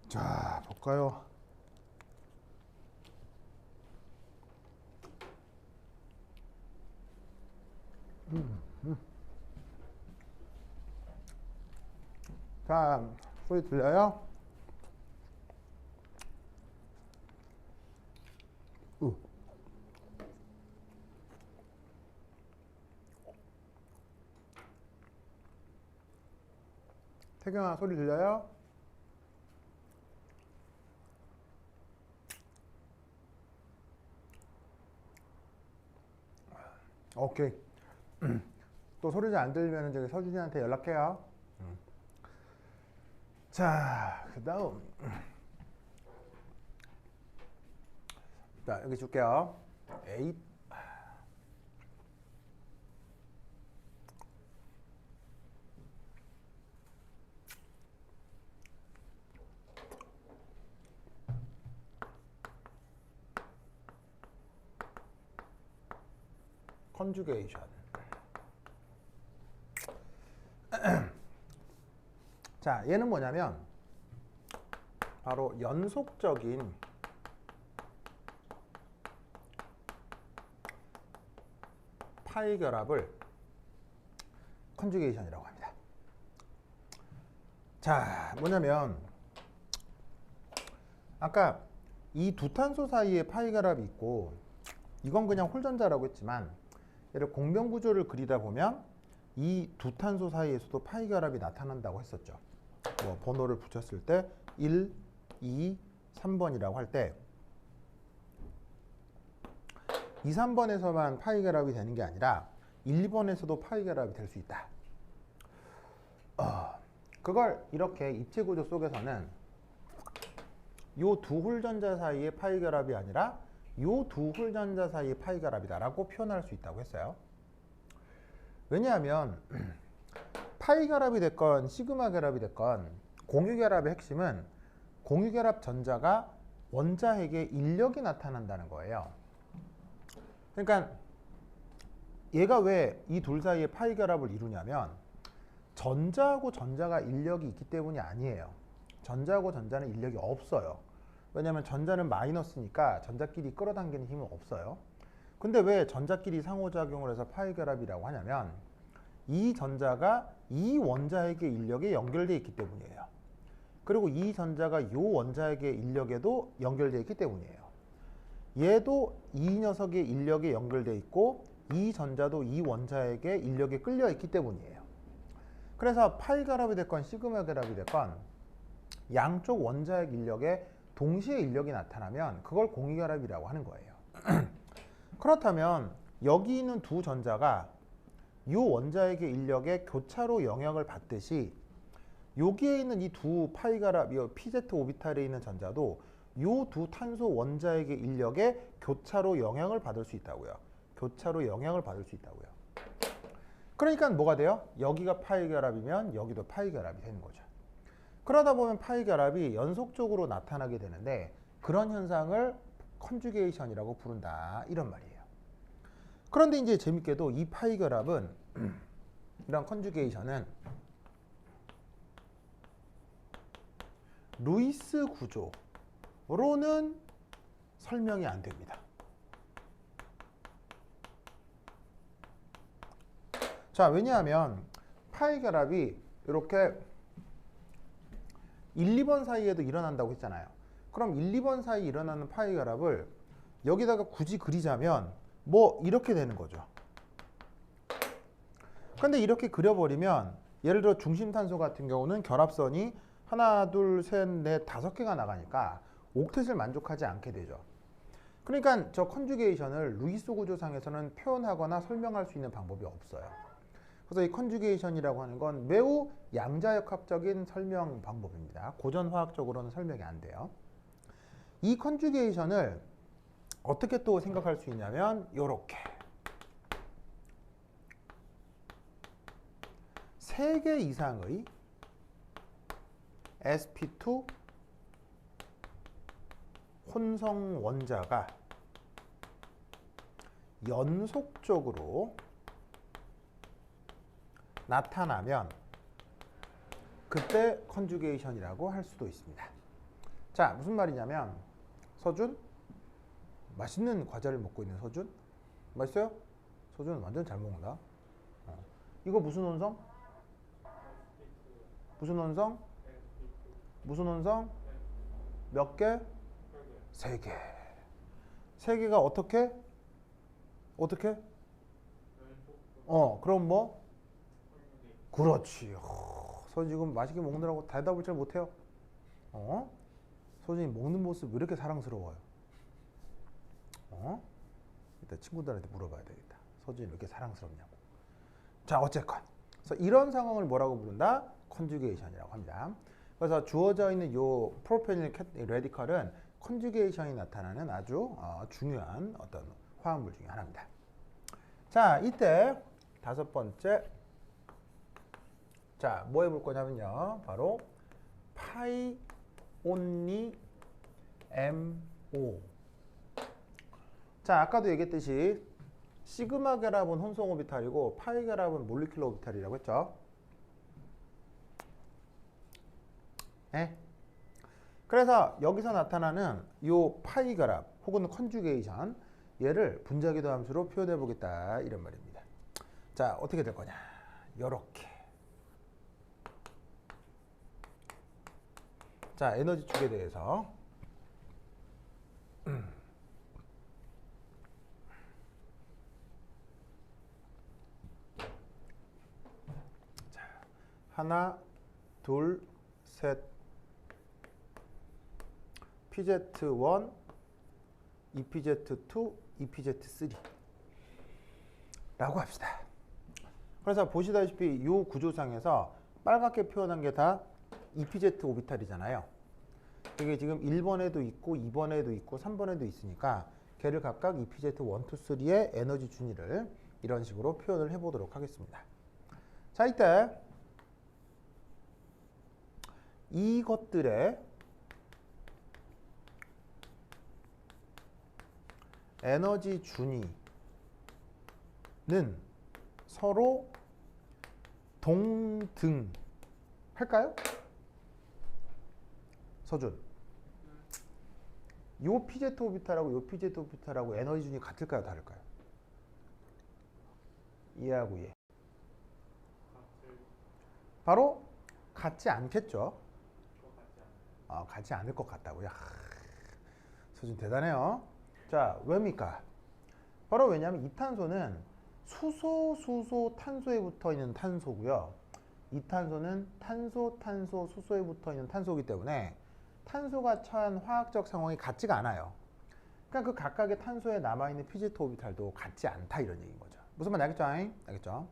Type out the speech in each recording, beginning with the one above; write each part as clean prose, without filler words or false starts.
자, 볼까요? 자, 소리 들려요? 태경아, 소리 들려요? 오케이. 또 소리 잘 안 들리면 저기 서준이한테 연락해요. 자, 그 다음. 자, 여기 줄게요. 8. 컨주게이션. 자, 얘는 뭐냐면 바로 연속적인 파이 결합을 컨주게이션이라고 합니다. 자, 뭐냐면 아까 이 두 탄소 사이에 파이 결합이 있고 이건 그냥 홀전자라고 했지만 얘를 공명 구조를 그리다 보면 이 두 탄소 사이에서도 파이 결합이 나타난다고 했었죠. 뭐 번호를 붙였을 때 1, 2, 3번이라고 할 때 2, 3번에서만 파이 결합이 되는 게 아니라 1, 2번에서도 파이 결합이 될 수 있다. 그걸 이렇게 입체 구조 속에서는 요 두 홀전자 사이의 파이 결합이 아니라 요 두 홀전자 사이의 파이 결합이다라고 표현할 수 있다고 했어요. 왜냐하면 파이 결합이 됐건 시그마 결합이 됐건 공유 결합의 핵심은 공유 결합 전자가 원자핵의 인력이 나타난다는 거예요. 그러니까 얘가 왜 이 둘 사이에 파이 결합을 이루냐면 전자하고 전자가 인력이 있기 때문이 아니에요. 전자하고 전자는 인력이 없어요. 왜냐하면 전자는 마이너스니까 전자끼리 끌어당기는 힘은 없어요. 근데 왜 전자끼리 상호작용을 해서 파이 결합이라고 하냐면 이 전자가 이 원자핵의 인력에 연결되어 있기 때문이에요. 그리고 이 전자가 이 원자핵의 인력에도 연결되어 있기 때문이에요. 얘도 이 녀석의 인력에 연결되어 있고 이 전자도 이 원자핵의 인력에 끌려 있기 때문이에요. 그래서 파이 결합이 됐건 시그마 결합이 됐건 양쪽 원자핵 인력에 동시에 인력이 나타나면 그걸 공유 결합이라고 하는 거예요. 그렇다면 여기 있는 두 전자가 이 원자핵의 인력에 교차로 영향을 받듯이 여기에 있는 이 두 파이 결합, 이 PZ 오비탈에 있는 전자도 이 두 탄소 원자핵의 인력에 교차로 영향을 받을 수 있다고요. 교차로 영향을 받을 수 있다고요. 그러니까 뭐가 돼요? 여기가 파이 결합이면 여기도 파이 결합이 되는 거죠. 그러다 보면 파이 결합이 연속적으로 나타나게 되는데 그런 현상을 컨주게이션이라고 부른다, 이런 말이에요. 그런데 이제 재밌게도 이 파이 결합은 이런 컨주게이션은 루이스 구조로는 설명이 안 됩니다. 자, 왜냐하면 파이 결합이 이렇게 1, 2번 사이에도 일어난다고 했잖아요. 그럼 1, 2번 사이에 일어나는 파이 결합을 여기다가 굳이 그리자면 뭐 이렇게 되는 거죠. 근데 이렇게 그려버리면 예를 들어 중심탄소 같은 경우는 결합선이 하나, 둘, 셋, 넷, 5개가 나가니까 옥텟을 만족하지 않게 되죠. 그러니까 저 컨주게이션을 루이스 구조상에서는 표현하거나 설명할 수 있는 방법이 없어요. 그래서 이 컨주게이션이라고 하는 건 매우 양자역학적인 설명 방법입니다. 고전 화학적으로는 설명이 안 돼요. 이 컨주게이션을 어떻게 또 생각할 수 있냐면 요렇게 3개 이상의 sp2 혼성 원자가 연속적으로 나타나면 그때 컨주게이션이라고 할 수도 있습니다. 자, 무슨 말이냐면 서준, 맛있는 과자를 먹고 있는 서준. 맛있어요? 서준 완전 잘 먹는다. 이거 무슨 원성? 무슨 원성? 무슨 원성? 몇 개? 3개. 3개가 어떻게? 어떻게? 그럼 뭐? 그렇지. 서준 지금 맛있게 먹느라고 대답을 잘 못해요. 서준이 먹는 모습 왜 이렇게 사랑스러워요? 일단 친구들한테 물어봐야 되겠다. 서준이 왜 이렇게 사랑스럽냐고. 자, 어쨌건. 그래서 이런 상황을 뭐라고 부른다? 컨주게이션이라고 합니다. 그래서 주어져 있는 요 프로페닐 레디컬은 컨주게이션이 나타나는 아주 중요한 어떤 화합물 중에 하나입니다. 자, 이때 5번째. 자, 뭐 해볼 거냐면요. 바로 파이 온리 MO. 자, 아까도 얘기했듯이 시그마 결합은 혼성 오비탈이고 파이 결합은 몰리큘러 오비탈이라고 했죠. 네? 그래서 여기서 나타나는 요 파이 결합 혹은 컨주게이션, 얘를 분자기도 함수로 표현해 보겠다 이런 말입니다. 자, 어떻게 될 거냐? 요렇게. 자, 에너지 축에 대해서 자, 하나, 둘, 셋, PZ1, EPZ2, EPZ3 라고 합시다. 그래서 보시다시피 이 구조상에서 빨갛게 표현한 게 다 EPZ 오비탈이잖아요. 이게 지금 1번에도 있고 2번에도 있고 3번에도 있으니까 걔를 각각 EPZ1, 2, 3의 에너지 준위를 이런 식으로 표현을 해보도록 하겠습니다. 자, 이때 이것들의 에너지 준위는 서로 동등할까요? 서준, 요 PZ 오비탈하고 요 PZ 오비탈하고 에너지 준위 같을까요? 다를까요? 이해하고 이해. 바로 같지 않겠죠? 같지 않을 것 같다고요? 서준 대단해요. 자, 왜입니까? 바로 왜냐하면 이 탄소는 수소, 수소, 탄소에 붙어 있는 탄소고요. 이 탄소는 탄소, 탄소, 수소에 붙어 있는 탄소이기 때문에 탄소가 처한 화학적 상황이 같지가 않아요. 그러니까 그 각각의 탄소에 남아있는 PZ 오비탈도 같지 않다 이런 얘기인 거죠. 무슨 말 알겠죠? 알겠죠?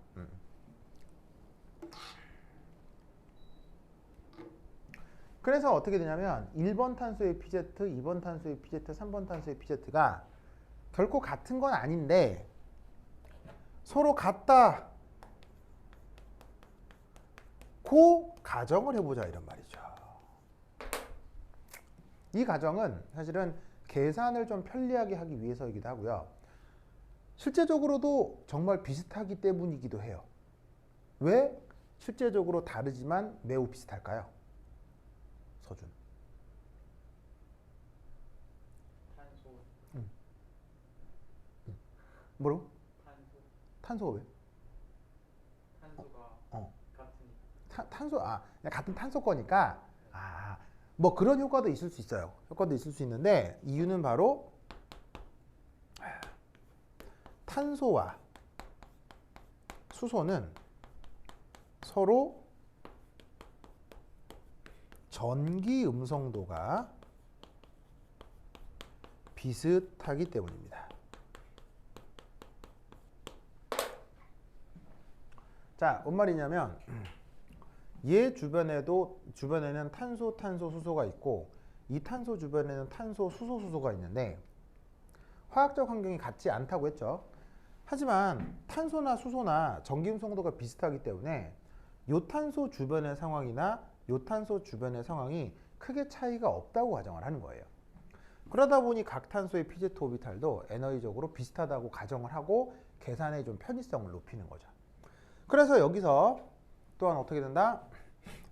그래서 어떻게 되냐면 1번 탄소의 PZ, 2번 탄소의 PZ, 3번 탄소의 PZ가 결코 같은 건 아닌데 서로 같다 고 가정을 해보자 이런 말이죠. 이 가정은 사실은 계산을 좀 편리하게 하기 위해서이기도 하고요. 실제적으로도 정말 비슷하기 때문이기도 해요. 왜 실제적으로 다르지만 매우 비슷할까요? 서준. 탄소. 뭐라고? 탄소. 탄소가 왜? 탄소가 같으니까. 탄소, 그냥 같은 탄소 거니까, 뭐 그런 효과도 있을 수 있어요. 효과도 있을 수 있는데, 이유는 바로 탄소와 수소는 서로 전기 음성도가 비슷하기 때문입니다. 자, 뭔 말이냐면 얘 주변에는 탄소, 수소가 있고 이 탄소 주변에는 탄소, 수소가 있는데 화학적 환경이 같지 않다고 했죠. 하지만 탄소나 수소나 전기음 성도가 비슷하기 때문에 요 탄소 주변의 상황이나 요 탄소 주변의 상황이 크게 차이가 없다고 가정을 하는 거예요. 그러다 보니 각 탄소의 pz 오비탈도 에너지적으로 비슷하다고 가정을 하고 계산의 좀 편의성을 높이는 거죠. 그래서 여기서 또한 어떻게 된다?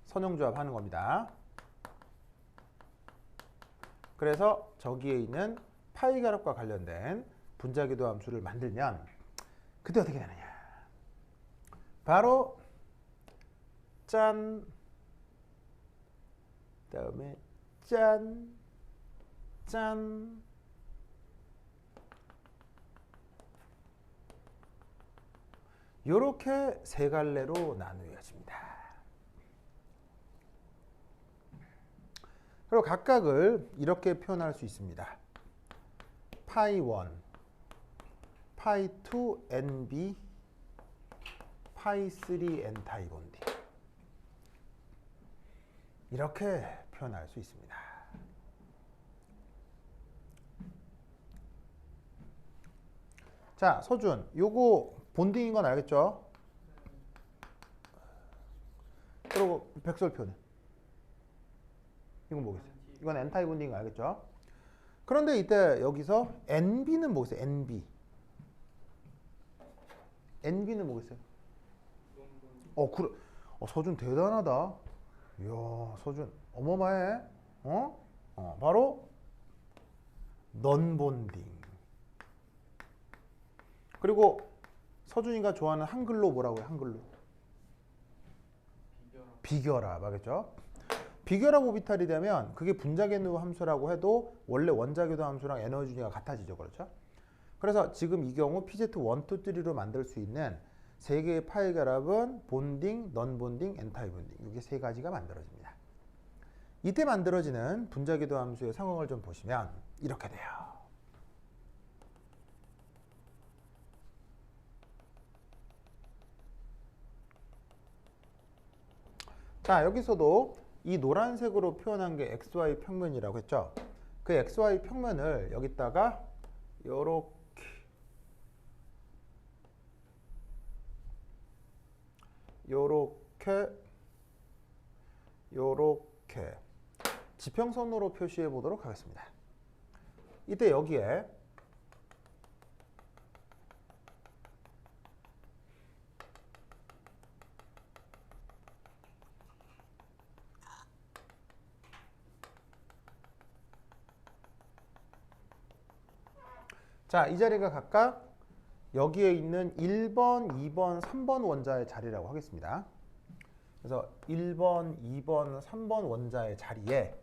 선형조합 하는 겁니다. 그래서 저기에 있는 파이 결합과 관련된 분자기도 함수를 만들면 그때 어떻게 되느냐? 바로 짠, 다음에 짠, 짠. 요렇게 세 갈래로 나누어집니다. 그리고 각각을 이렇게 표현할 수 있습니다. 파이 1, 파이 2 NB, 파이 3 N타입 본딩. 이렇게 표현할 수 있습니다. 자, 서준, 요거 본딩인 건 알겠죠? 그리고 백설표는 이건 뭐겠어요? 이건 N타입 본딩인 거 알겠죠? 그런데 이때 여기서 NB는 뭐겠어요? NB는 뭐겠어요? 그래. 서준 대단하다. 이야, 서준 어마어마해. 바로 넌본딩. 그리고 서준이가 좋아하는 한글로 뭐라고요? 한글로 비결합 하겠죠? 비결합 오비탈이 되면 그게 분자계도 함수라고 해도 원래 원자계도 함수랑 에너지 준위가 같아지죠. 그렇죠? 그래서 지금 이 경우 PZ 1, 2, 3로 만들 수 있는 세 개의 파이 결합은 본딩, 넌본딩, N타입 본딩. 이게 세 가지가 만들어집니다. 이때 만들어지는 분자계도 함수의 상황을 좀 보시면 이렇게 돼요. 자, 여기서도 이 노란색으로 표현한 게 XY 평면이라고 했죠. 그 XY 평면을 여기다가 요렇게 지평선으로 표시해 보도록 하겠습니다. 이때 여기에 자, 이 자리가 각각 여기에 있는 1번, 2번, 3번 원자의 자리라고 하겠습니다. 그래서 1번, 2번, 3번 원자의 자리에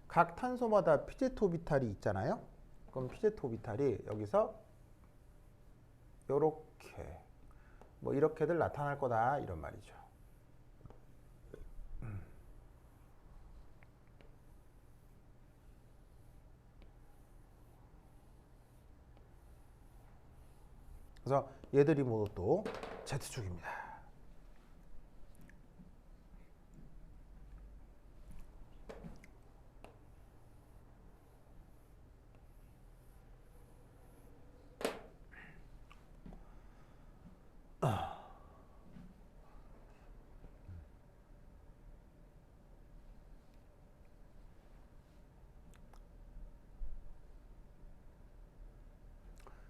각 탄소마다 pz 오비탈이 있잖아요. 그럼 pz 오비탈이 여기서 요렇게 이렇게들 나타날 거다 이런 말이죠. 그래서 얘들이 모두 또 Z축입니다.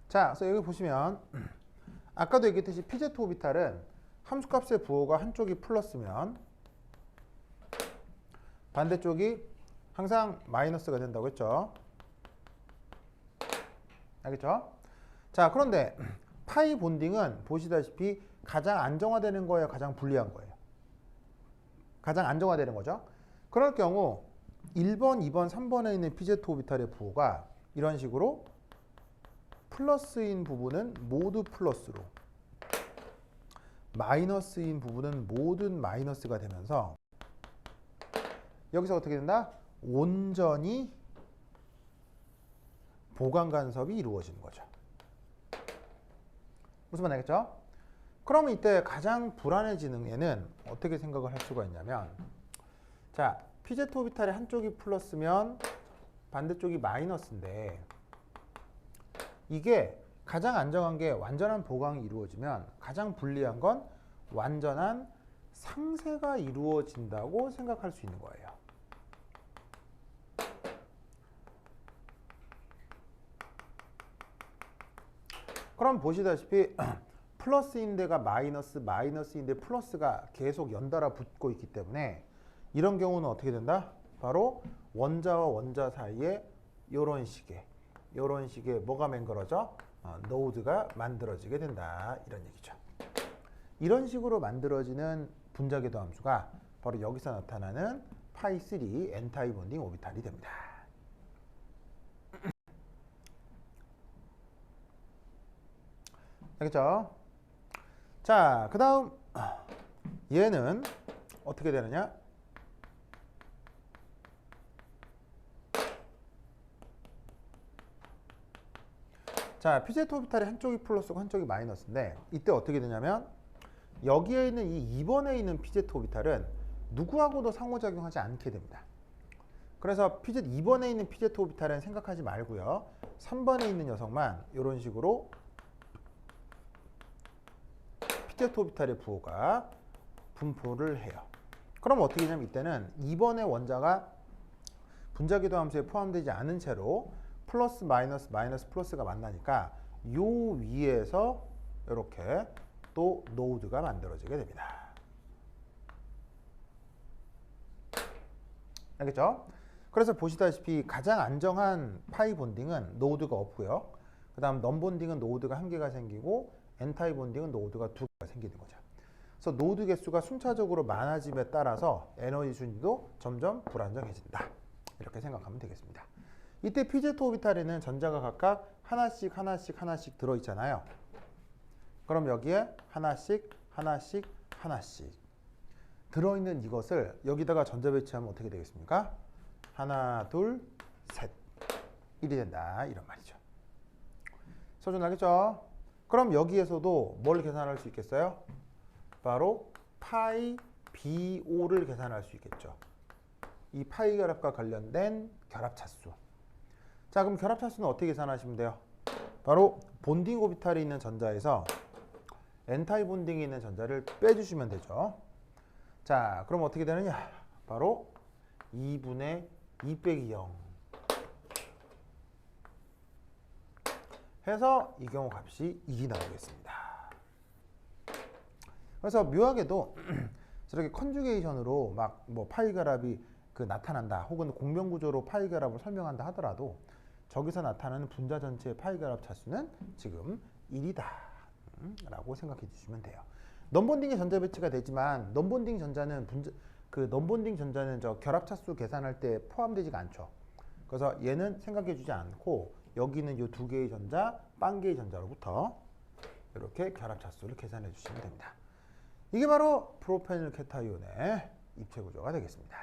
자, 그래서 여기 보시면 아까도 얘기했듯이 pz 오비탈은 함수값의 부호가 한쪽이 플러스면 반대쪽이 항상 마이너스가 된다고 했죠. 알겠죠? 자, 그런데 파이 본딩은 보시다시피 가장 안정화되는 거예요, 가장 불리한 거예요? 가장 안정화되는 거죠. 그럴 경우 1번, 2번, 3번에 있는 pz 오비탈의 부호가 이런 식으로 플러스인 부분은 모두 플러스로, 마이너스인 부분은 모든 마이너스가 되면서 여기서 어떻게 된다? 온전히 보강 간섭이 이루어지는 거죠. 무슨 말 알겠죠? 그럼 이때 가장 불안해지는 얘는 어떻게 생각을 할 수가 있냐면, 자, pz 오비탈의 한쪽이 플러스면 반대쪽이 마이너스인데, 이게 가장 안정한 게 완전한 보강이 이루어지면 가장 불리한 건 완전한 상쇄가 이루어진다고 생각할 수 있는 거예요. 그럼 보시다시피 플러스인데가 마이너스, 마이너스인데 플러스가 계속 연달아 붙고 있기 때문에 이런 경우는 어떻게 된다? 바로 원자와 원자 사이에 이런 식의 뭐가 맹글어져? 노드가 만들어지게 된다. 이런 얘기죠. 이런 식으로 만들어지는 분자궤도 함수가 바로 여기서 나타나는 파이3 엔타이 본딩 오비탈이 됩니다. 알겠죠? 자, 그 다음 얘는 어떻게 되느냐? 자, pz 오비탈의 한쪽이 플러스고 한쪽이 마이너스인데 이때 어떻게 되냐면 여기에 있는 이 2번에 있는 pz 오비탈은 누구하고도 상호작용하지 않게 됩니다. 그래서 2번에 있는 pz 오비탈은 생각하지 말고요. 3번에 있는 녀석만 이런 식으로 pz 오비탈의 부호가 분포를 해요. 그럼 어떻게 되냐면 이때는 2번의 원자가 분자궤도 함수에 포함되지 않은 채로 플러스 마이너스 마이너스 플러스가 만나니까 요 위에서 이렇게 또 노드가 만들어지게 됩니다. 알겠죠? 그래서 보시다시피 가장 안정한 파이 본딩은 노드가 없고요. 그 다음 넘 본딩은 노드가 1개가 생기고 엔타이 본딩은 노드가 2개가 생기는 거죠. 그래서 노드 개수가 순차적으로 많아짐에 따라서 에너지 순위도 점점 불안정해진다. 이렇게 생각하면 되겠습니다. 이때 pz 오비탈에는 전자가 각각 하나씩 들어있잖아요. 그럼 여기에 하나씩 들어있는 이것을 여기다가 전자 배치하면 어떻게 되겠습니까? 하나, 둘, 셋. 1이 된다. 이런 말이죠. 소준 알겠죠? 그럼 여기에서도 뭘 계산할 수 있겠어요? 바로 파이 BO를 계산할 수 있겠죠. 이 파이 결합과 관련된 결합차수. 자, 그럼 결합차수는 어떻게 계산하시면 돼요? 바로 본딩 오비탈이 있는 전자에서 엔타이 본딩이 있는 전자를 빼주시면 되죠. 자, 그럼 어떻게 되느냐? 바로 2분의 2 빼기 0 해서 이 경우 값이 2이 나오겠습니다. 그래서 묘하게도 저렇게 컨주게이션으로 막 뭐 파이 결합이 나타난다 혹은 공명 구조로 파이 결합을 설명한다 하더라도 저기서 나타나는 분자 전체의 파이 결합 차수는 지금 1이다 라고 생각해 주시면 돼요. 넘본딩의 전자 배치가 되지만 넘본딩 전자는 넘본딩 전자는 저 결합 차수 계산할 때 포함되지가 않죠. 그래서 얘는 생각해 주지 않고 여기는 이 두 개의 전자, 빵 개의 전자로부터 이렇게 결합 차수를 계산해 주시면 됩니다. 이게 바로 프로페닐 케타이온의 입체 구조가 되겠습니다.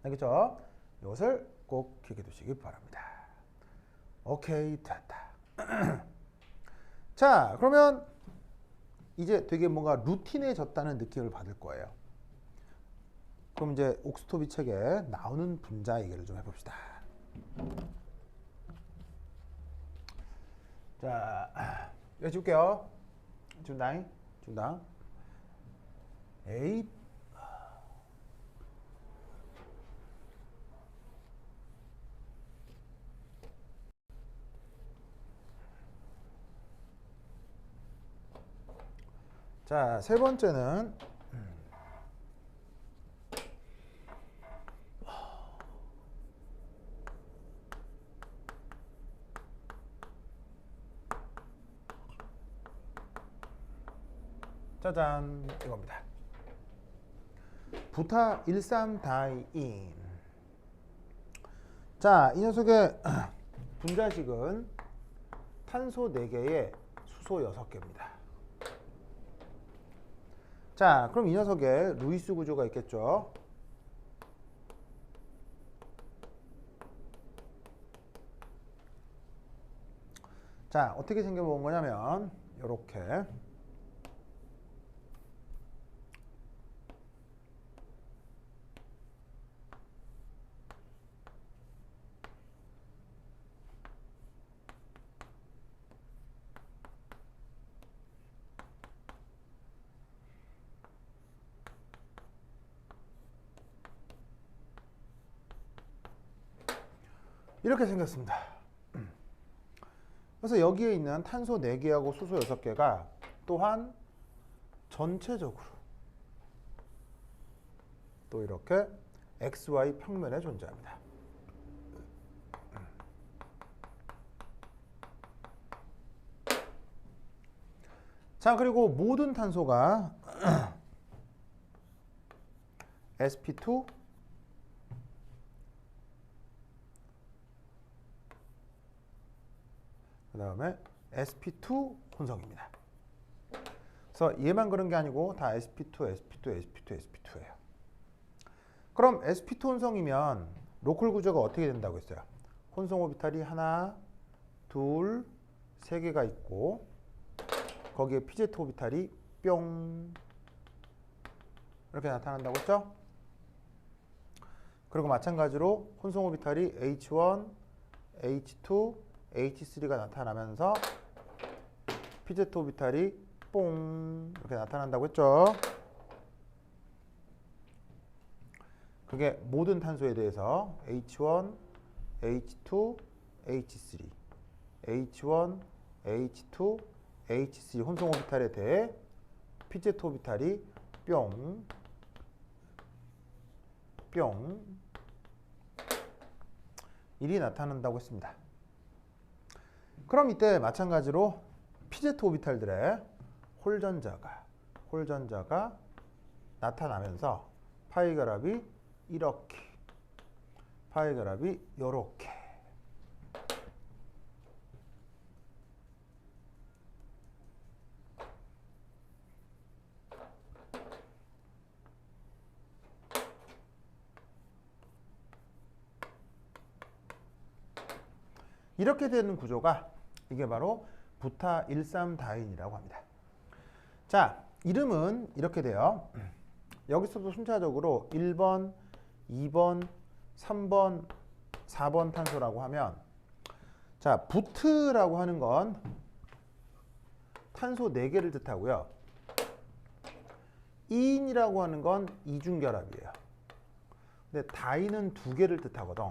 알겠죠? 이것을 꼭 기억해 두시기 바랍니다. 오케이, 됐다. 자, 그러면 이제 되게 뭔가 루틴해졌다는 느낌을 받을 거예요. 그럼 이제 옥스토비 책에 나오는 분자 얘기를 좀 해봅시다. 자, 여기 줄게요. 준당. 에잇. 자, 세 번째는 짜잔, 이겁니다. 부타 13다이인. 자, 이 녀석의 분자식은 탄소 4개에 수소 6개입니다. 자, 그럼 이 녀석에 루이스 구조가 있겠죠. 자, 어떻게 생겨본 거냐면 요렇게. 이렇게 생겼습니다. 그래서 여기에 있는 탄소 4개하고 수소 6개가 또한 전체적으로 또 이렇게 XY 평면에 존재합니다. 자, 그리고 모든 탄소가 sp2 그 다음에 sp2 혼성입니다. 그래서 얘만 그런 게 아니고 다 sp2, sp2, sp2, sp2예요. 그럼 sp2 혼성이면 로컬 구조가 어떻게 된다고 했어요? 혼성 오비탈이 하나, 둘, 세 개가 있고 거기에 pz 오비탈이 뿅 이렇게 나타난다고 했죠? 그리고 마찬가지로 혼성 오비탈이 H1, H2, H3가 나타나면서 pz 오비탈이 뽕 이렇게 나타난다고 했죠? 그게 모든 탄소에 대해서 H1, H2, H3, H1, H2, H3 혼성 오비탈에 대해 pz 오비탈이 뿅, 뿅 일이 나타난다고 했습니다. 그럼 이때 마찬가지로 pz 오비탈들의 홀전자가 나타나면서 파이 결합이 이렇게, 파이 결합이 요렇게. 이렇게 되는 구조가 이게 바로 부타 13다인이라고 합니다. 자, 이름은 이렇게 돼요. 여기서도 순차적으로 1번, 2번, 3번, 4번 탄소라고 하면 자, 부트라고 하는 건 탄소 4개를 뜻하고요. 이인이라고 하는 건 이중결합이에요. 근데 다인은 2개를 뜻하거든.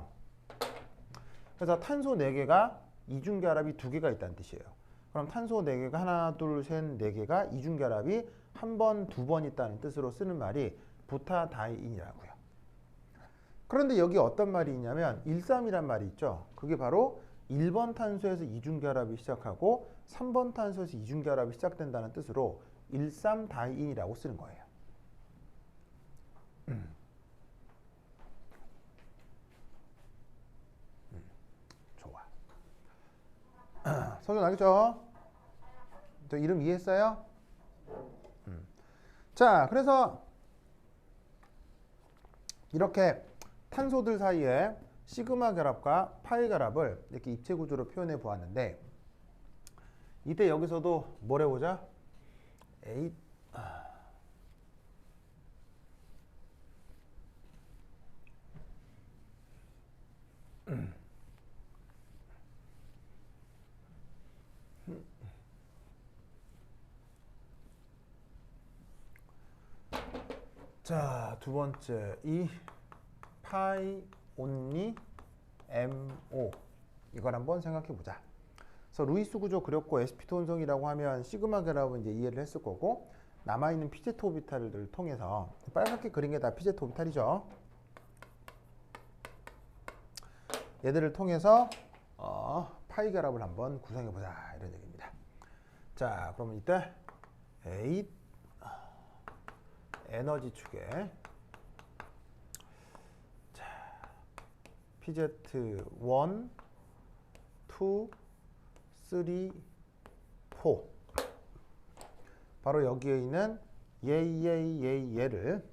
그래서 탄소 4개가 이중결합이 2개가 있다는 뜻이에요. 그럼 탄소 4개가 하나, 둘, 셋, 4개가 이중결합이 한 번, 2번 있다는 뜻으로 쓰는 말이 부타다인이라고요. 그런데 여기 어떤 말이 있냐면 13이란 말이 있죠. 그게 바로 1번 탄소에서 이중결합이 시작하고 3번 탄소에서 이중결합이 시작된다는 뜻으로 13다인이라고 쓰는 거예요. 좋아. 설명 알겠죠? 저 이름 이해했어요? 자, 그래서 이렇게 탄소들 사이에 시그마 결합과 파이 결합을 이렇게 입체 구조로 표현해 보았는데 이때 여기서도 뭘 해보자? 자, 두 번째 이 파이 온리 MO 이걸 한번 생각해 보자. 그래서 루이스 구조 그렸고 sp2 혼성이라고 하면 시그마 결합은 이제 이해를 했을 거고 남아 있는 pz 오비탈을 통해서 빨갛게 그린 게 다 pz 오비탈이죠. 얘들을 통해서 파이 결합을 한번 구성해 보자 이런 얘기입니다. 자, 그러면 이때 8 에너지 축에 자, pz1, 2, 3, 4 바로 여기에 있는 얘를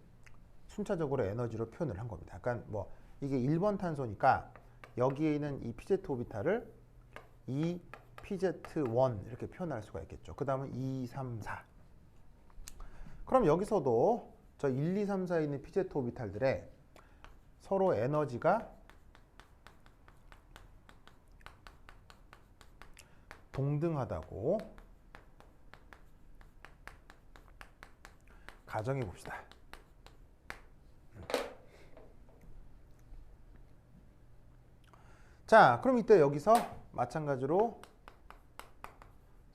순차적으로 에너지로 표현을 한 겁니다. 약간 뭐 이게 1번 탄소니까 여기에 있는 이 pz 오비탈을 2, PZ1 이렇게 표현할 수가 있겠죠. 그 다음은 2, 3, 4. 그럼 여기서도 저 1, 2, 3, 4에 있는 PZ 오비탈들의 서로 에너지가 동등하다고 가정해 봅시다. 자, 그럼 이때 여기서 마찬가지로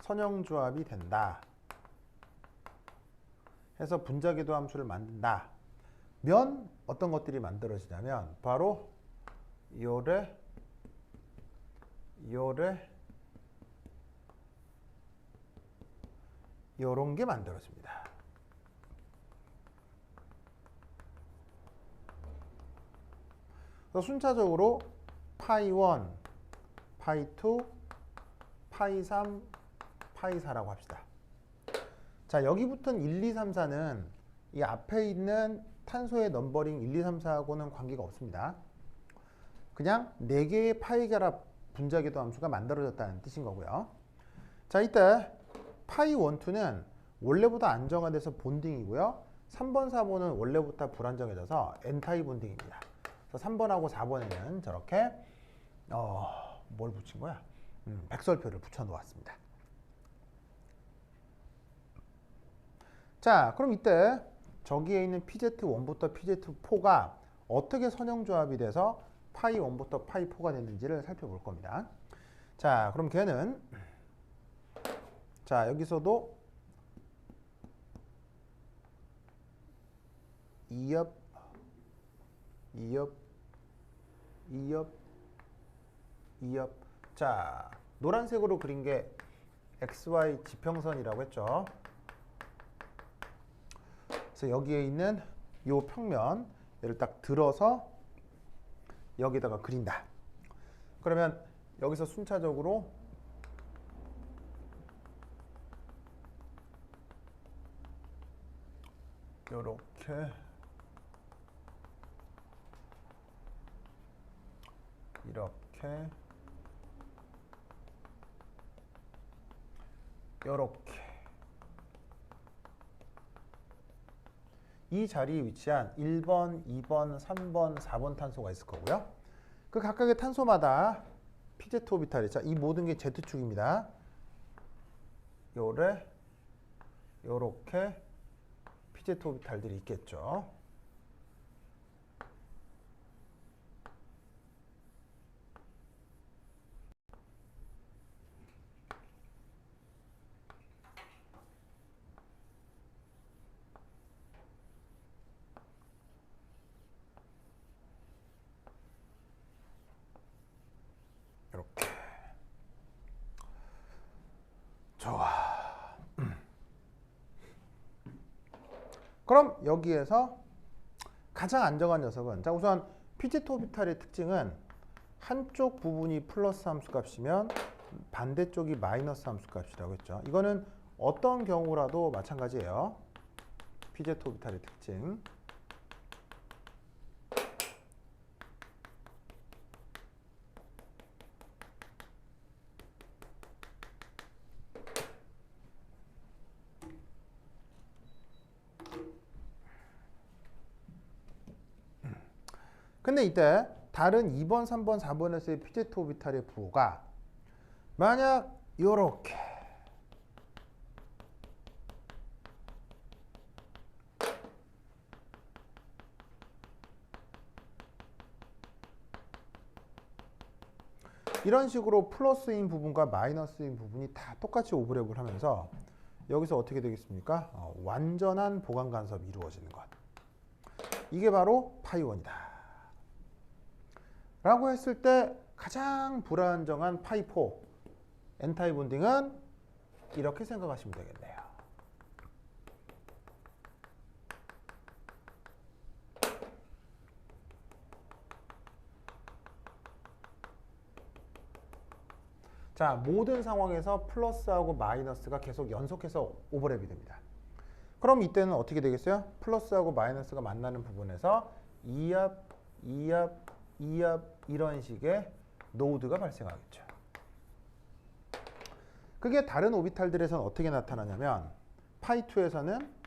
선형조합이 된다 해서 분자궤도 함수를 만든다 면 어떤 것들이 만들어지냐면 바로 요래 요런 게 만들어집니다. 그래서 순차적으로 파이 1, 파이 2, 파이 3, 파이 4라고 합시다. 자, 여기 붙은 1, 2, 3, 4는 이 앞에 있는 탄소의 넘버링 1, 2, 3, 4하고는 관계가 없습니다. 그냥 4개의 파이 결합 분자궤도 함수가 만들어졌다는 뜻인 거고요. 자, 이때 파이 1, 2는 원래보다 안정화돼서 본딩이고요. 3번, 4번은 원래부터 불안정해져서 N타입 본딩입니다. 그래서 3번하고 4번에는 저렇게 뭘 붙인 거야? 백설표를 붙여 놓았습니다. 자, 그럼 이때 저기에 있는 PZ1부터 PZ4가 어떻게 선형조합이 돼서 파이 1부터 파이 4가 됐는지를 살펴볼 겁니다. 자, 그럼 걔는 자, 여기서도 2옆, 2옆, 2옆, 2옆. 자, 노란색으로 그린 게 XY 지평선이라고 했죠. 그래서 여기에 있는 이 평면 얘를 딱 들어서 여기다가 그린다. 그러면 여기서 순차적으로 요렇게 이렇게 요렇게 이 자리에 위치한 1번, 2번, 3번, 4번 탄소가 있을 거고요. 그 각각의 탄소마다 PZ 오비탈이 자, 이 모든 게 Z축입니다. 요렇게 PZ 오비탈들이 있겠죠. 이렇게. 좋아. 그럼 여기에서 가장 안정한 녀석은 자, 우선 PZ 오비탈의 특징은 한쪽 부분이 플러스 함수값이면 반대쪽이 마이너스 함수값이라고 했죠. 이거는 어떤 경우라도 마찬가지예요. PZ 오비탈의 특징. 근데 이때 다른 2번, 3번, 4번에서의 PZ 오비탈의 부호가 만약 요렇게 이런 식으로 플러스인 부분과 마이너스인 부분이 다 똑같이 오버랩을 하면서 여기서 어떻게 되겠습니까? 완전한 보강 간섭이 이루어지는 것. 이게 바로 파이1이다. 라고 했을 때 가장 불안정한 파이4 N타입 본딩은 이렇게 생각하시면 되겠네요. 자, 모든 상황에서 플러스하고 마이너스가 계속 연속해서 오버랩이 됩니다. 그럼 이때는 어떻게 되겠어요? 플러스하고 마이너스가 만나는 부분에서 2합, 2합, 2합 이런 식의 노드가 발생하겠죠. 그게 다른 오비탈들에서는 어떻게 나타나냐면 파이2에서는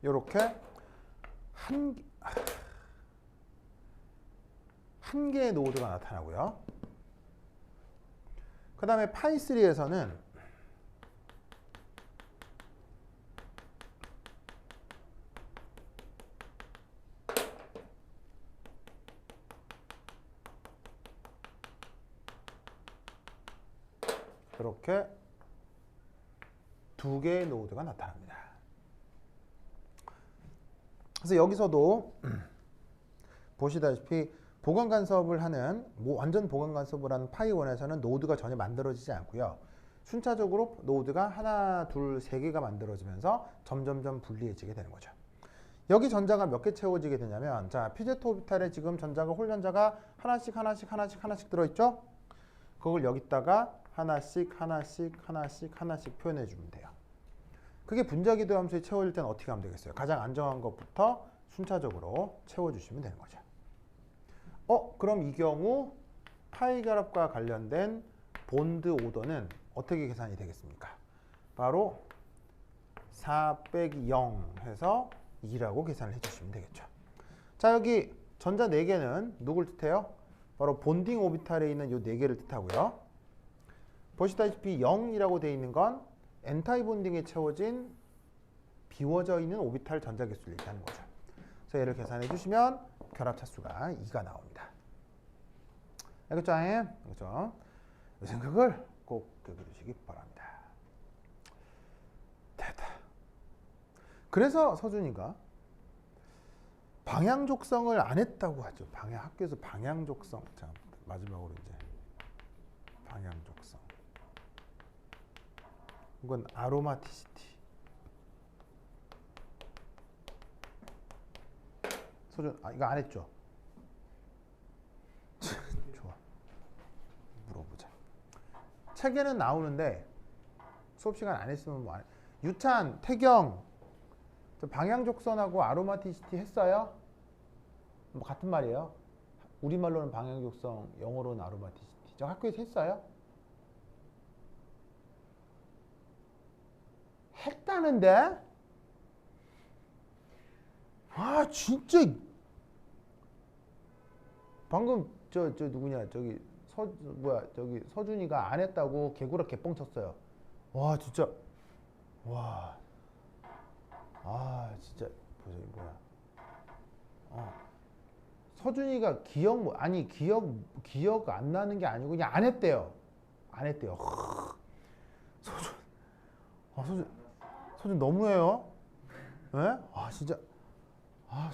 이렇게 한 개의 노드가 나타나고요. 그 다음에 파이3에서는 이렇게 두 개의 노드가 나타납니다. 그래서 여기서도 보시다시피 보관 간섭을 하는 완전 보관 간섭을 하는 파이1에서는 노드가 전혀 만들어지지 않고요. 순차적으로 노드가 하나, 둘, 세 개가 만들어지면서 점점점 분리해지게 되는 거죠. 여기 전자가 몇 개 채워지게 되냐면 자, 피제트 오비탈에 지금 전자가 홀전자가 하나씩 들어있죠? 그걸 여기다가 하나씩 표현해 주면 돼요. 그게 분자기도 함수에 채워질 때는 어떻게 하면 되겠어요? 가장 안정한 것부터 순차적으로 채워주시면 되는 거죠. 그럼 이 경우 파이 결합과 관련된 본드 오더는 어떻게 계산이 되겠습니까? 바로 4 빼기 0 해서 2라고 계산을 해주시면 되겠죠. 자, 여기 전자 4개는 누굴 뜻해요? 바로 본딩 오비탈에 있는 이 4개를 뜻하고요. 보시다시피 0이라고 되어 있는 건 엔타이 본딩에 채워진 비워져 있는 오비탈 전자 개수를 얘기하는 거죠. 그래서 얘를 계산해 주시면 결합 차수가 2가 나옵니다. 알겠죠? 그렇죠? 이 생각을 꼭 기억해 주시기 바랍니다. 됐다. 그래서 서준이가 방향 족성을 안 했다고 하죠. 학교에서 방향 족성. 자, 마지막으로 이제 방향 족성. 이건 아로마티시티. 서준, 이거 안 했죠? 좋아. 물어보자. 책에는 나오는데 수업 시간 안 했으면 뭐 안 해. 유찬, 태경, 방향족선하고 아로마티시티 했어요? 뭐 같은 말이에요. 우리말로는 방향족성, 영어로는 아로마티시티. 저 학교에서 했어요? 했다는데? 진짜. 방금 저 누구냐? 저기 서준이가 안 했다고 개구라 개뻥 쳤어요. 와, 진짜. 와. 진짜 보세요. 뭐야. 서준이가 기억 안 나는 게 아니고 그냥 안 했대요. 서준 너무해요. 예? 진짜.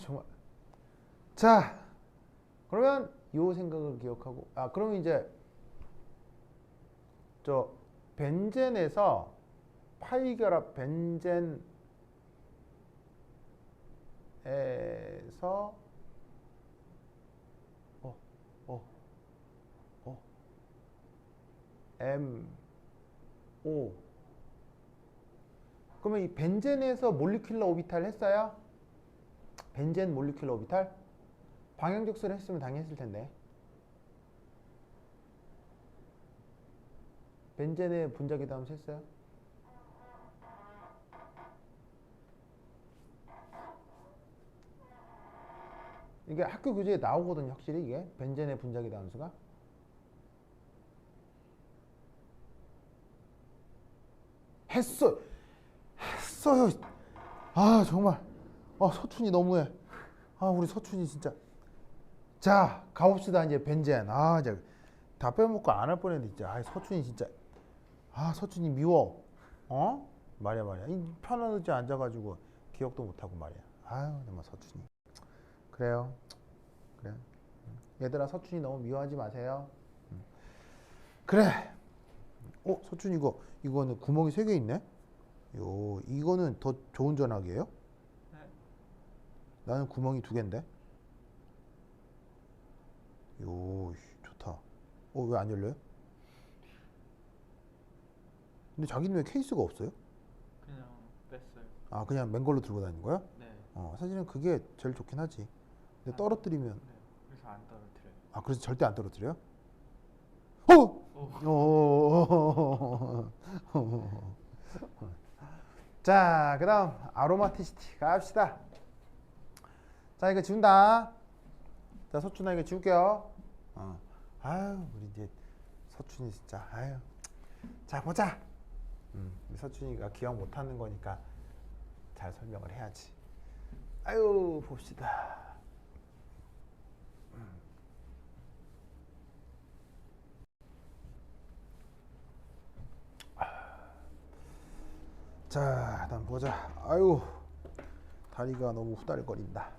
정말. 자, 그러면 요 생각을 기억하고 그러면 이제 저 벤젠에서 파이 결합 벤젠에서 MO. 그러면 이 벤젠에서 몰리큘러 오비탈 했어요? 벤젠 몰리큘러 오비탈? 방향족소를 했으면 당연히 했을 텐데. 벤젠의 분자기도 함수 했어요? 이게 학교 교재에 나오거든요, 확실히 이게 벤젠의 분자기도 함수가. 했어요. 정말. 서춘이 너무해. 우리 서춘이 진짜. 자, 가봅시다. 이제 벤젠. 이제 다 빼먹고 안 할 뻔했는데 진짜. 서춘이 진짜. 서춘이 미워. 말이야. 이 편한 의자에 앉아가지고 기억도 못하고 말이야. 정말 서춘이. 그래요. 그래. 얘들아, 서춘이 너무 미워하지 마세요. 그래. 서춘이 이거는 구멍이 3개 있네. 이거는 더 좋은 전화기예요? 네. 나는 구멍이 2개인데. 좋다. 왜 안 열려요? 근데 자기는 왜 케이스가 없어요? 그냥 뺐어요. 그냥 맨 걸로 들고 다니는 거야? 네. 사실은 그게 제일 좋긴 하지. 근데 떨어뜨리면 네. 그래서 안 떨어뜨려요. 그래서 절대 안 떨어뜨려요? 어! 오. 자, 그다음 아로마티시티 갑시다. 자, 이거 지운다. 자, 서춘아 이거 지울게요. 아유, 우리 이제 서춘이 진짜 아유. 자, 보자. 우리 서춘이가 기억 못하는 거니까 잘 설명을 해야지. 아유, 봅시다. 자, 일단 보자. 아유, 다리가 너무 후달거린다.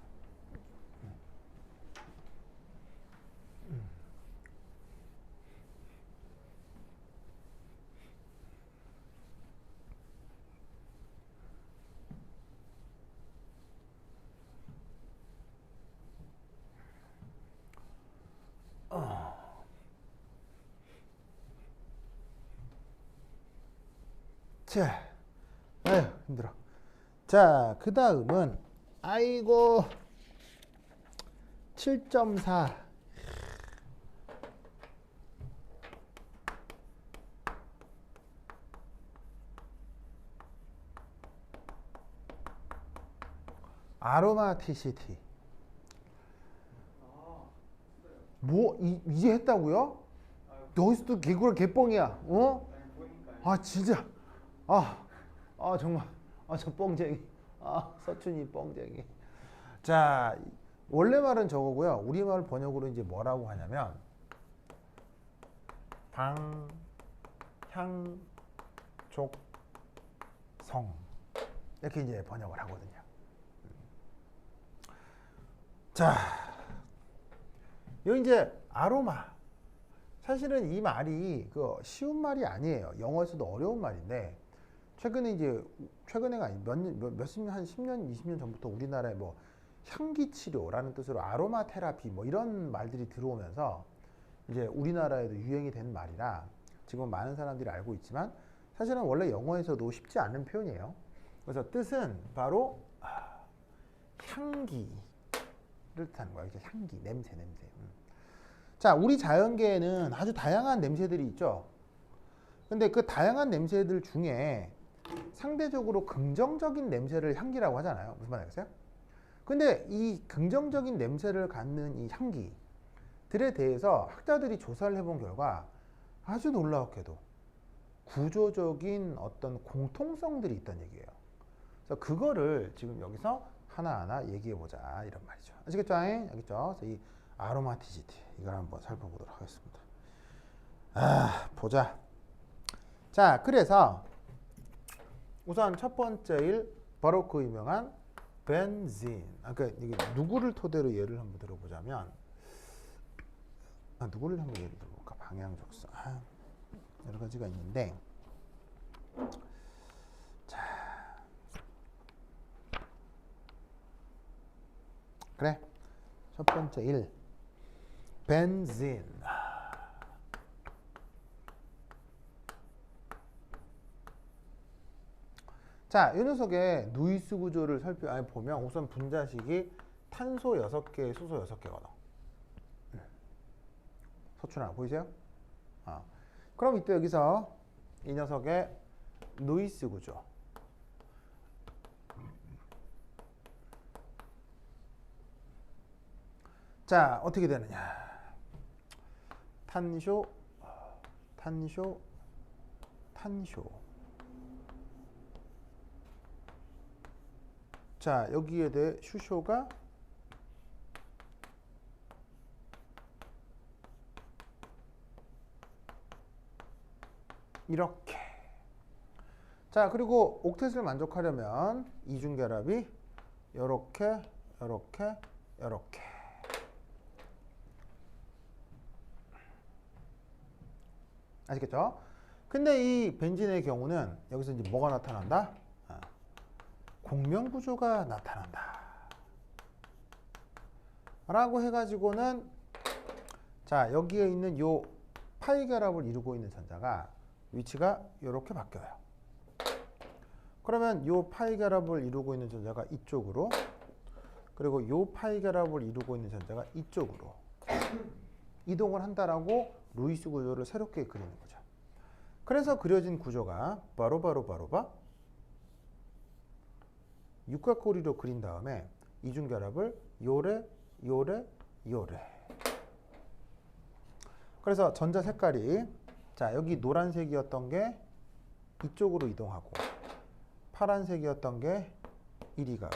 자, 아유, 힘들어. 자, 그 다음은 아이고 7.4. 아로마티시티. 뭐 이제 했다고요? 여기서 또 개구라 개뻥이야. 아 진짜. 정말. 저 뻥쟁이. 서춘이 뻥쟁이. 자, 원래 말은 저거고요. 우리말 번역으로 이제 뭐라고 하냐면 방, 향, 족, 성 이렇게 이제 번역을 하거든요. 자, 여기 이제 아로마. 사실은 이 말이 그 쉬운 말이 아니에요. 영어에서도 어려운 말인데 최근에가 아니 몇십 년, 한 10년, 20년 전부터 우리나라에 뭐 향기 치료라는 뜻으로 아로마 테라피 뭐 이런 말들이 들어오면서 이제 우리나라에도 유행이 된 말이라 지금 많은 사람들이 알고 있지만 사실은 원래 영어에서도 쉽지 않은 표현이에요. 그래서 뜻은 바로 향기를 뜻하는 거예요. 향기, 냄새. 자, 우리 자연계에는 아주 다양한 냄새들이 있죠. 근데 그 다양한 냄새들 중에 상대적으로 긍정적인 냄새를 향기라고 하잖아요. 무슨 말인지 아세요? 근데 이 긍정적인 냄새를 갖는 이 향기들에 대해서 학자들이 조사를 해본 결과 아주 놀라웠게도 구조적인 어떤 공통성들이 있다는 얘기예요. 그래서 그거를 지금 여기서 하나하나 얘기해 보자 이런 말이죠. 아시겠죠? 알겠죠? 그래서 이 아로마티시티 이걸 한번 살펴보도록 하겠습니다. 보자. 자, 그래서 우선 첫 번째 일 바로 그 유명한 벤진. 그러니까 이게 누구를 토대로 예를 한번 들어보자면 누구를 한번 예를 들어볼까? 방향적성. 여러 가지가 있는데 자, 그래. 첫 번째 일 벤진. 자, 이 녀석의 누이스 구조를 보면 우선 분자식이 탄소 6개, 수소 6개거든. 서춘아 보이세요? 그럼 이때 여기서 이 녀석의 누이스 구조. 자, 어떻게 되느냐? 탄쇼. 자, 여기에 대해 슈쇼가 이렇게. 자, 그리고 옥텟을 만족하려면 이중결합이 이렇게. 아시겠죠? 근데 이 벤진의 경우는 여기서 이제 뭐가 나타난다? 공명구조가 나타난다 라고 해가지고는 자, 여기에 있는 요 파이 결합을 이루고 있는 전자가 위치가 이렇게 바뀌어요. 그러면 요 파이 결합을 이루고 있는 전자가 이쪽으로 그리고 요 파이 결합을 이루고 있는 전자가 이쪽으로 이동을 한다라고 루이스 구조를 새롭게 그리는 거죠. 그래서 그려진 구조가 바로 육각고리로 그린 다음에 이중결합을 요래. 그래서 전자 색깔이 자 여기 노란색이었던 게 이쪽으로 이동하고 파란색이었던 게 이리 가고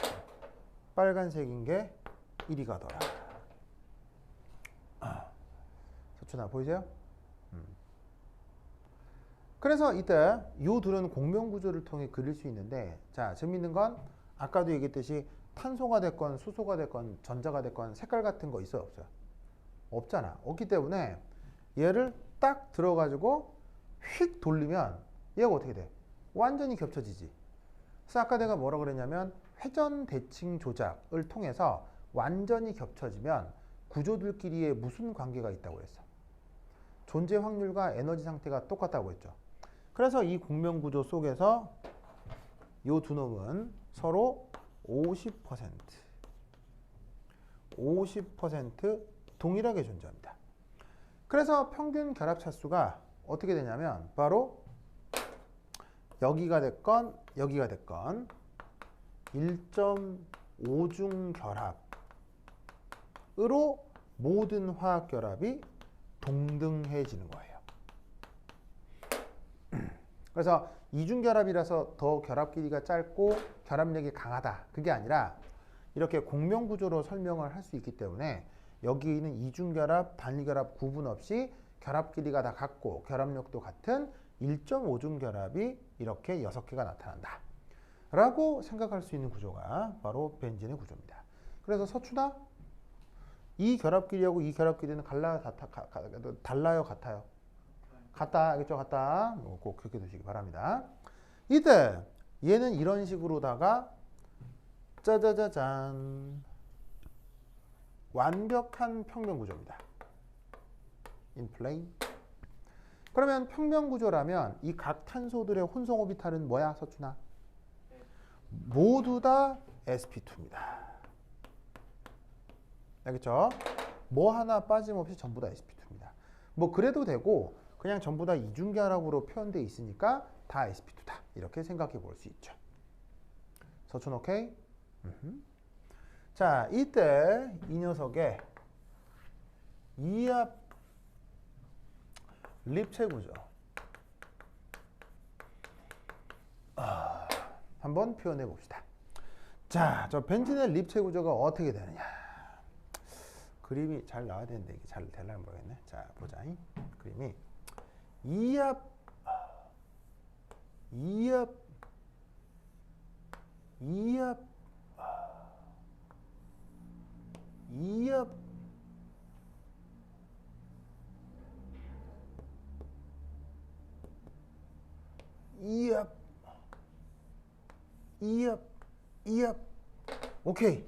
빨간색인 게 이리 가더라. 서춘아 보이세요? 그래서 이때 요 둘은 공명구조를 통해 그릴 수 있는데 자 재밌는 건 아까도 얘기했듯이 탄소가 됐건 수소가 됐건 전자가 됐건 색깔 같은 거 있어요 없어요? 없잖아. 없기 때문에 얘를 딱 들어가지고 휙 돌리면 얘가 어떻게 돼? 완전히 겹쳐지지. 그래서 아까 내가 뭐라 그랬냐면 회전 대칭 조작을 통해서 완전히 겹쳐지면 구조들끼리의 무슨 관계가 있다고 했어? 존재 확률과 에너지 상태가 똑같다고 했죠. 그래서 이 공명구조 속에서 이 두 놈은 서로 50% 동일하게 존재합니다. 그래서 평균 결합 차수가 어떻게 되냐면 바로 여기가 됐건 1.5중 결합으로 모든 화학 결합이 동등해지는 거예요. 그래서 이중 결합이라서 더 결합 길이가 짧고 결합력이 강하다. 그게 아니라 이렇게 공명구조로 설명을 할 수 있기 때문에 여기 있는 이중 결합, 단일 결합 구분 없이 결합 길이가 다 같고 결합력도 같은 1.5중 결합이 이렇게 6개가 나타난다. 라고 생각할 수 있는 구조가 바로 벤진의 구조입니다. 그래서 서춘아, 이 결합 길이하고 이 결합 길이는 달라요, 같아요? 같다, 알겠죠? 같다. 꼭 그렇게 두시기 바랍니다. 이때 얘는 이런 식으로다가 짜자자잔 완벽한 평면 구조입니다. in plane. 그러면 평면 구조라면 이 각 탄소들의 혼성 오비탈은 뭐야, 서춘아? 모두 다 sp2입니다. 알겠죠? 뭐 하나 빠짐없이 전부 다 sp2입니다. 뭐 그래도 되고 그냥 전부 다 이중결합으로 표현되어 있으니까 다 sp2다. 이렇게 생각해 볼 수 있죠. 서춘 오케이? 자, 이때 이 녀석의 이합 립체 구조 한번 표현해 봅시다. 자, 저 벤진의 립체 구조가 어떻게 되느냐. 그림이 잘 나와야 되는데 이게 잘 되려면 모르겠네. 자, 보자. 그림이 이합 오케이.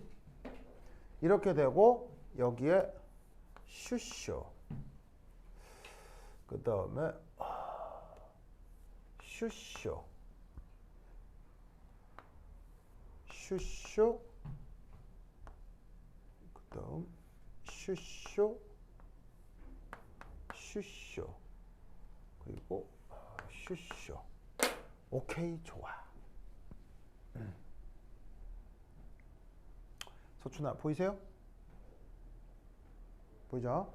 이렇게 되고 여기에 슈쇼 그 다음에 슈쇼 그 다음 슈쇼 그리고 슈쇼. 오케이, 좋아. 서춘아 보이세요? 보이죠?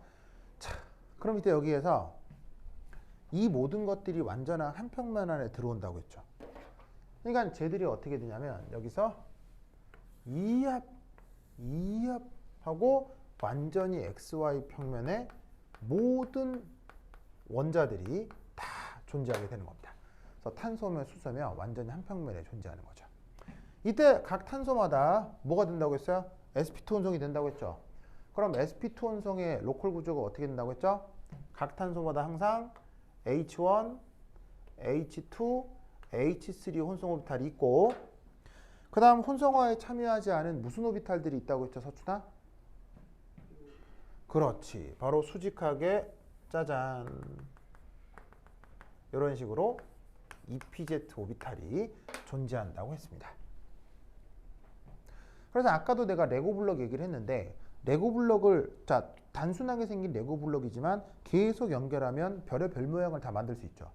자, 그럼 이때 여기에서 이 모든 것들이 완전한 한 평면 안에 들어온다고 했죠. 그러니까 쟤들이 어떻게 되냐면 여기서 이합하고 완전히 XY 평면에 모든 원자들이 다 존재하게 되는 겁니다. 그래서 탄소면 수소면 완전히 한 평면에 존재하는 거죠. 이때 각 탄소마다 뭐가 된다고 했어요? sp2 혼성이 된다고 했죠. 그럼 sp2 혼성의 로컬 구조가 어떻게 된다고 했죠? 각 탄소마다 항상 H1, H2, H3 혼성 오비탈이 있고 그 다음 혼성화에 참여하지 않은 무슨 오비탈들이 있다고 했죠, 서춘아? 그렇지. 바로 수직하게 짜잔 이런 식으로 EPZ 오비탈이 존재한다고 했습니다. 그래서 아까도 내가 레고 블럭 얘기를 했는데 레고 블럭을 자 단순하게 생긴 레고 블럭이지만 계속 연결하면 별의 별 모양을 다 만들 수 있죠.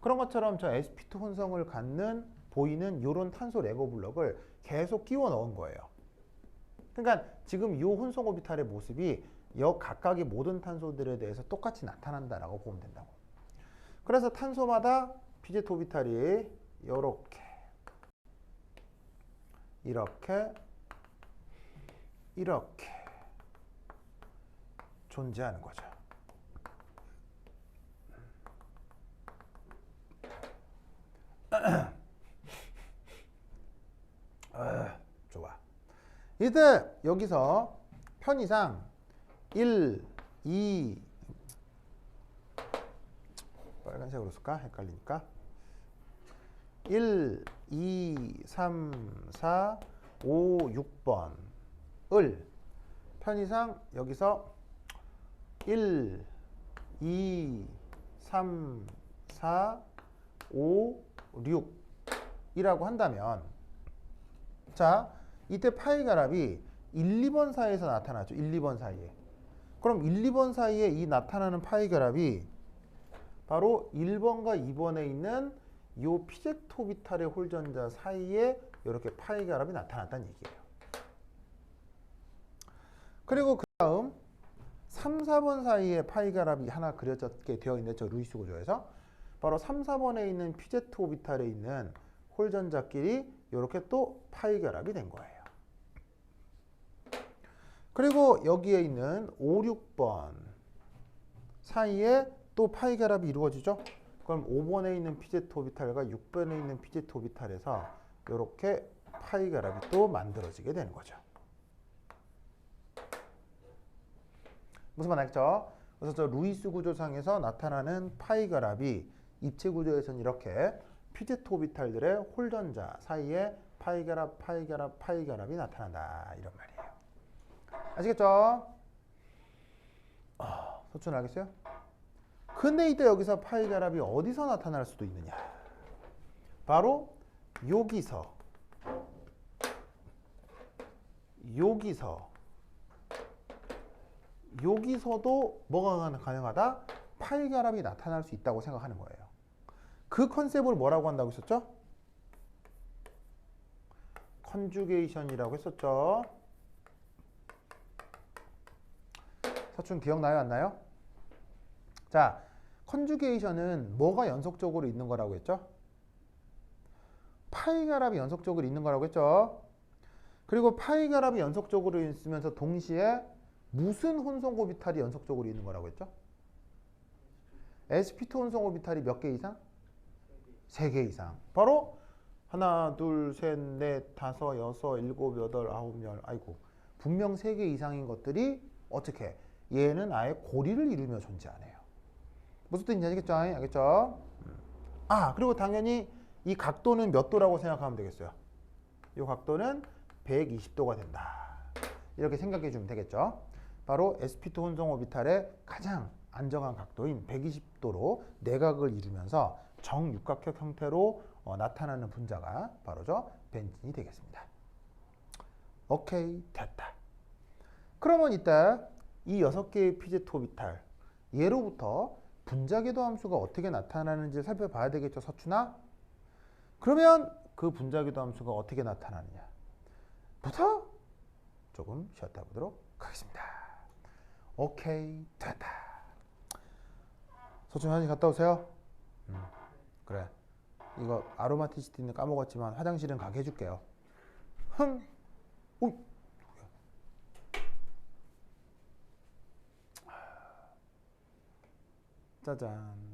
그런 것처럼 저 sp2 혼성을 갖는 보이는 이런 탄소 레고 블럭을 계속 끼워 넣은 거예요. 그러니까 지금 이 혼성 오비탈의 모습이 여 각각의 모든 탄소들에 대해서 똑같이 나타난다라고 보면 된다고. 그래서 탄소마다 pz 오비탈이 이렇게 존재하는 거죠. 좋아. 이때 여기서 편의상 1, 2 빨간색으로 쓸까? 헷갈리니까 1, 2, 3, 4, 5, 6번을 편의상 여기서 1, 2, 3, 4, 5, 6이라고 한다면 자, 이때 파이 결합이 1, 2번 사이에서 나타나죠. 1, 2번 사이에. 그럼 1, 2번 사이에 이 나타나는 파이 결합이 바로 1번과 2번에 있는 이 pz 오비탈의 홀전자 사이에 이렇게 파이 결합이 나타났다는 얘기예요. 그리고 그 다음 3, 4번 사이에 파이 결합이 하나 그려졌게 되어 있는 저 루이스 구조에서 바로 3, 4번에 있는 pz 오비탈에 있는 홀전자끼리 이렇게 또 파이 결합이 된 거예요. 그리고 여기에 있는 5, 6번 사이에 또 파이 결합이 이루어지죠. 그럼 5번에 있는 pz 오비탈과 6번에 있는 pz 오비탈에서 이렇게 파이 결합이 또 만들어지게 되는 거죠. 무슨 말 알겠죠? 그래서 저 루이스 구조상에서 나타나는 파이 결합이 입체 구조에서는 이렇게 pz 오비탈들의 홀전자 사이에 파이 결합, 파이 결합, 파이 결합이 나타난다 이런 말이에요. 아시겠죠? 소춘 알겠어요? 근데 이때 여기서 파이 결합이 어디서 나타날 수도 있느냐? 바로 여기서도 뭐가 가능하다? 파이 결합이 나타날 수 있다고 생각하는 거예요. 그 컨셉을 뭐라고 한다고 했었죠? 컨주게이션이라고 했었죠. 서춘 기억나요? 안 나요? 자, 컨주게이션은 뭐가 연속적으로 있는 거라고 했죠? 파이 결합이 연속적으로 있는 거라고 했죠. 그리고 파이 결합이 연속적으로 있으면서 동시에 무슨 혼성 오비탈이 연속적으로 있는 거라고 했죠? sp2 혼성 오비탈이 몇 개 이상? 3개 이상. 바로 하나, 둘, 셋, 넷, 다섯, 여섯, 일곱, 여덟, 아홉, 열. 아이고. 분명 3개 이상인 것들이 어떻게? 얘는 아예 고리를 이루며 존재하네요. 무슨 뜻인지 알겠죠? 알겠죠? 그리고 당연히 이 각도는 몇 도라고 생각하면 되겠어요? 이 각도는 120도가 된다. 이렇게 생각해 주면 되겠죠? 바로 sp2 혼성 오비탈의 가장 안정한 각도인 120도로 내각을 이루면서 정육각형 형태로 나타나는 분자가 바로 저 벤진이 되겠습니다. 오케이, 됐다. 그러면 이때 이 6개의 pz 오비탈 얘로부터 분자궤도 함수가 어떻게 나타나는지 살펴봐야 되겠죠, 서춘아? 그러면 그 분자궤도 함수가 어떻게 나타나느냐 부터 조금 쉬었다 보도록 하겠습니다. 오케이, 됐다. 서춘 화장실 갔다 오세요. 그래. 이거 아로마티시티는 까먹었지만 화장실은 가게 해줄게요. 오이. 짜잔.